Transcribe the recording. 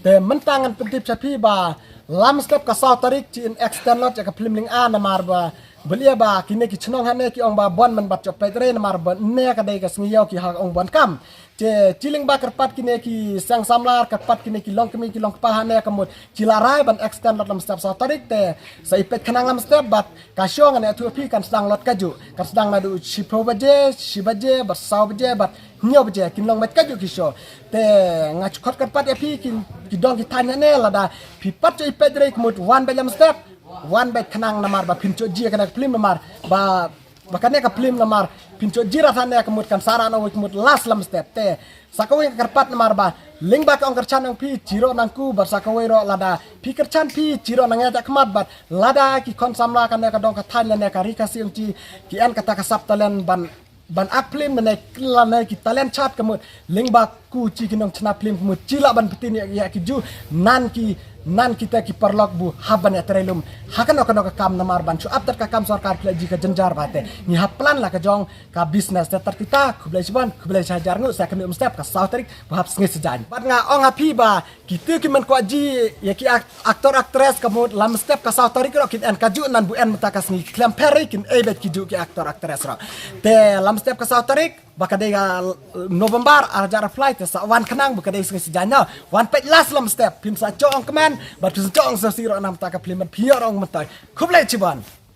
te mentangan pentip sapi ba lam step ka saw tarik ci in extend lot ka film ling a namar ba belia ba kini ki chnong hane ki ong ba bon man bat chop petre namar ba ne ka dai ka sngiyaw ki ha ong bon kam je ciling ba kerpat kini ki sang samlar kerpat kini ki long kemi ki long pa hane kamut cilarai ban extend lot lam step saw tarik te sa ipet kanang lam step bat ka syong ane tu pi kan sedang lot kaju kan sedang nadu shipo baje bat saw baje bat nyo baje kin long met kaju ki syo te ngach khot kerpat ya pi ki dong ki tanya ne lada pi pat je ipet dre kamut one by lam step one bed kanang namar ba pinco ji kana film namar ba bakane ka film namar pinco ji rasane kemut kan sarana wi kemut last lam step te sakawe karpat namar ba ling ba ka ong kerchan ang pi jiro nangku bar sakawe ro lada pi kerchan pi jiro nang ya kemat bat lada ki kon samla kana ka dong ka than ne ka rika siung ji ki an kata ka sap talen ban akplim ne klane ki talent chat kemut ling ba ku ci kinong chna film kemut cila ban pitin ya ki ju nan kita ki perlok bu haban ya terelum hakan ka kam namar ban chu after ka kam sarkar pleji ka jenjar bate ni haplan la ka jong ka business tetar kita kublai siban kublai sajar ngu sa kami step ka sautrik bu hap sngi sejan bat nga ong api ba kita ki men ko ji ya ki aktor aktres kamu lam step ka sautrik ro kit en ka ju nan bu en mata ka sngi klam peri kin ebet ki ju ki aktor aktres ro te lam step ka sautrik bakadega November ajar flight sa wan kenang bakadega sngi sejanya wan pet last lam step pim sa chong keman bat sa chong sa siro nam ta ka plimat pior ong matai kublai ciban